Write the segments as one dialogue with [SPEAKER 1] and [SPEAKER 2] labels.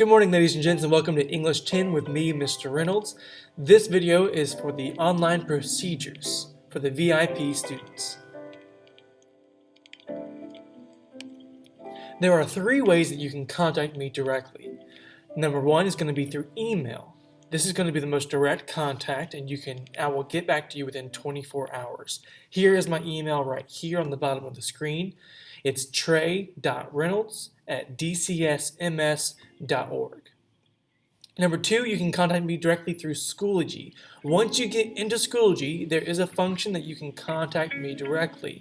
[SPEAKER 1] Good morning, ladies and gents, and welcome to English 10 with me, Mr. Reynolds. This video is for the online procedures for the VIP students. There are 3 ways that you can contact me directly. Number 1 is going to be through email. This is going to be the most direct contact, and I will get back to you within 24 hours. Here is my email right here on the bottom of the screen. It's trey.reynolds@dcsms.org. Number 2, you can contact me directly through Schoology. Once you get into Schoology, there is a function that you can contact me directly.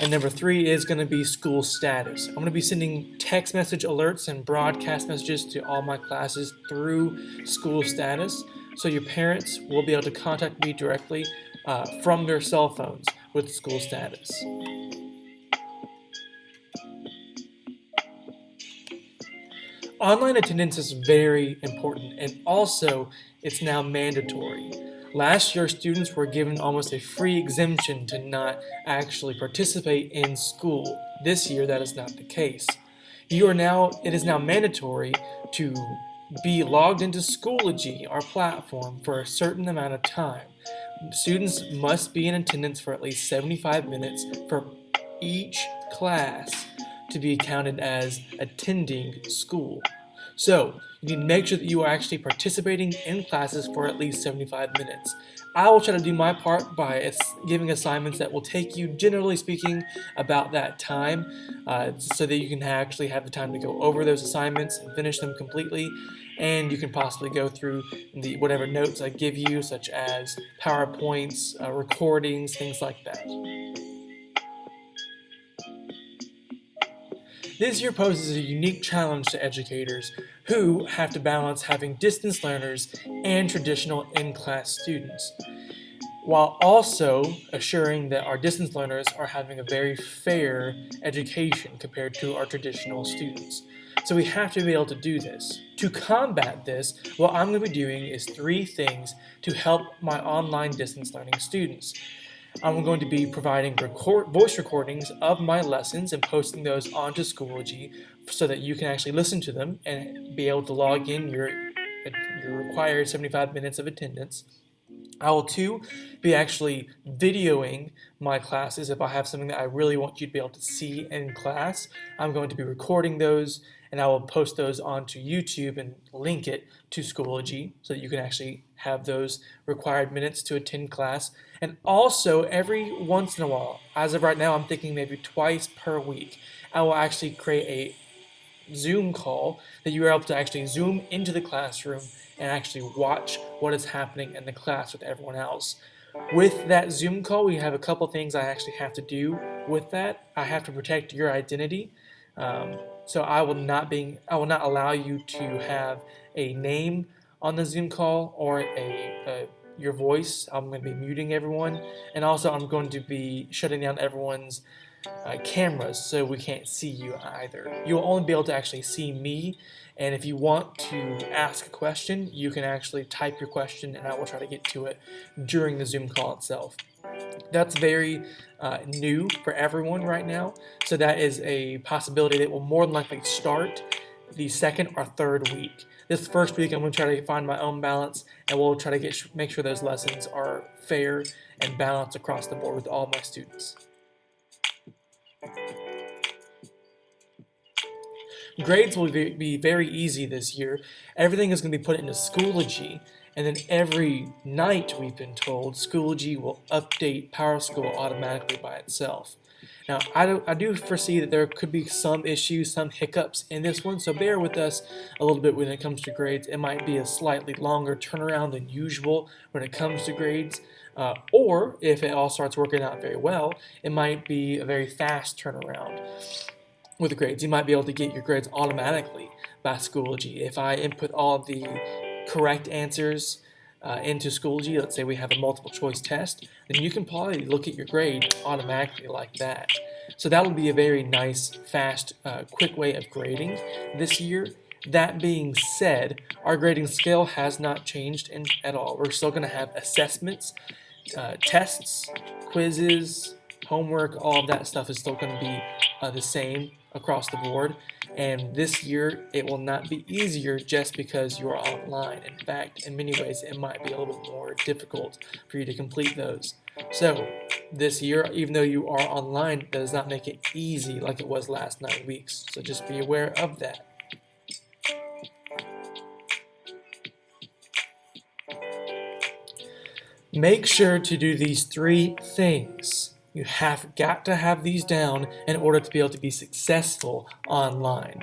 [SPEAKER 1] And number 3 is going to be school status. I'm going to be sending text message alerts and broadcast messages to all my classes through school status, so your parents will be able to contact me directly from their cell phones with school status. Online attendance is very important, and also it's now mandatory. Last year, students were given almost a free exemption to not actually participate in school. This year, that is not the case. It is now mandatory to be logged into Schoology, our platform, for a certain amount of time. Students must be in attendance for at least 75 minutes for each class to be counted as attending school. So, you need to make sure that you are actually participating in classes for at least 75 minutes. I will try to do my part by giving assignments that will take you, generally speaking, about that time, so that you can actually have the time to go over those assignments and finish them completely, and you can possibly go through whatever notes I give you, such as PowerPoints, recordings, things like that. This year poses a unique challenge to educators who have to balance having distance learners and traditional in-class students, while also assuring that our distance learners are having a very fair education compared to our traditional students. So we have to be able to do this. To combat this, what I'm going to be doing is 3 things to help my online distance learning students. I'm going to be providing voice recordings of my lessons and posting those onto Schoology so that you can actually listen to them and be able to log in your required 75 minutes of attendance. I will too be actually videoing my classes. If I have something that I really want you to be able to see in class, I'm going to be recording those, and I will post those onto YouTube and link it to Schoology so that you can actually have those required minutes to attend class. And also, every once in a while, as of right now, I'm thinking maybe twice per week, I will actually create a Zoom call that you are able to actually zoom into the classroom and actually watch what is happening in the class with everyone else. With that Zoom call, we have a couple things I actually have to do with that. I have to protect your identity. So I will not allow you to have a name on the Zoom call or your voice. I'm going to be muting everyone, and also I'm going to be shutting down everyone's cameras so we can't see you either. You'll only be able to actually see me, and if you want to ask a question, you can actually type your question and I will try to get to it during the Zoom call itself. That's very new for everyone right now, so that is a possibility that will more than likely start the 2nd or 3rd week. This first week I'm going to try to find my own balance, and we'll try to make sure those lessons are fair and balanced across the board with all my students. Grades will be very easy this year. Everything is going to be put into Schoology, and then every night, we've been told, Schoology will update PowerSchool automatically by itself. Now, I do foresee that there could be some issues, some hiccups in this one, so bear with us a little bit when it comes to grades. It might be a slightly longer turnaround than usual when it comes to grades, or if it all starts working out very well, it might be a very fast turnaround. With the grades, you might be able to get your grades automatically by Schoology. If I input all of the correct answers into Schoology, let's say we have a multiple choice test, then you can probably look at your grade automatically like that. So that would be a very nice, fast, quick way of grading this year. That being said, our grading scale has not changed at all. We're still going to have assessments, tests, quizzes, homework, all of that stuff is still going to be the same across the board. And this year, it will not be easier just because you are online. In fact, in many ways, it might be a little bit more difficult for you to complete those. So, this year, even though you are online, that does not make it easy like it was last 9 weeks. So, just be aware of that. Make sure to do these 3 things. You have got to have these down in order to be able to be successful online.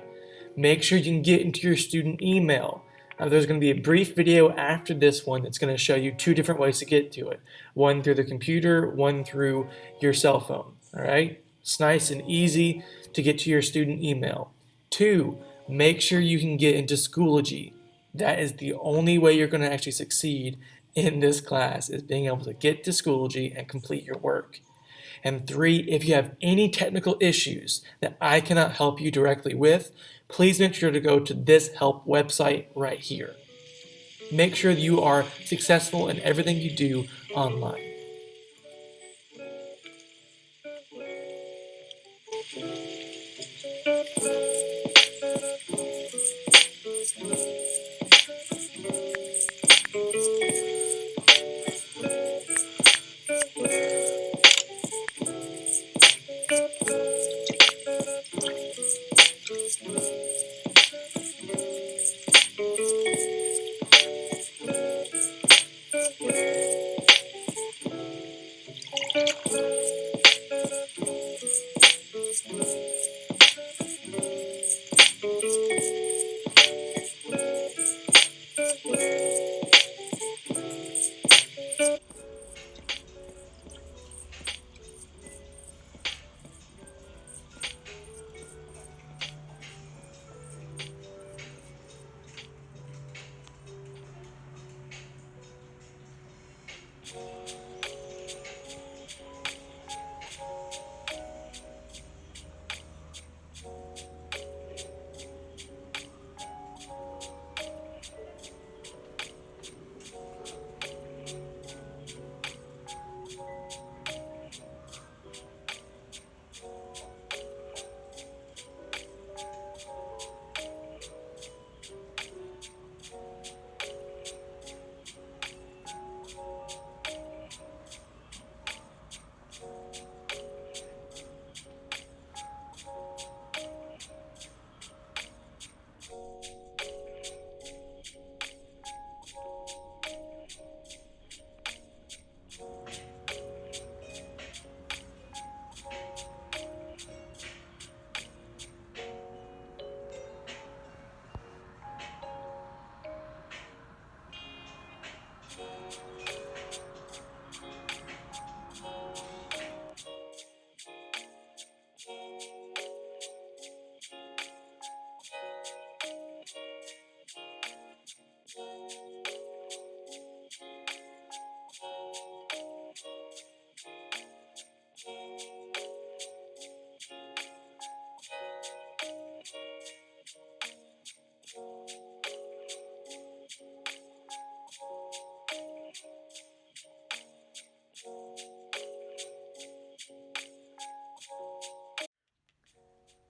[SPEAKER 1] Make sure you can get into your student email. There's going to be a brief video after this one that's going to show you 2 different ways to get to it. One through the computer, one through your cell phone. All right? It's nice and easy to get to your student email. 2, make sure you can get into Schoology. That is the only way you're going to actually succeed in this class, is being able to get to Schoology and complete your work. And 3, if you have any technical issues that I cannot help you directly with, please make sure to go to this help website right here. Make sure that you are successful in everything you do online.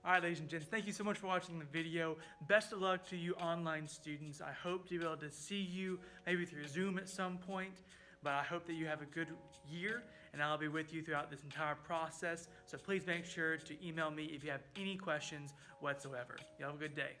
[SPEAKER 1] All right, ladies and gents, thank you so much for watching the video. Best of luck to you online students. I hope to be able to see you maybe through Zoom at some point, but I hope that you have a good year, and I'll be with you throughout this entire process. So please make sure to email me if you have any questions whatsoever. You have a good day.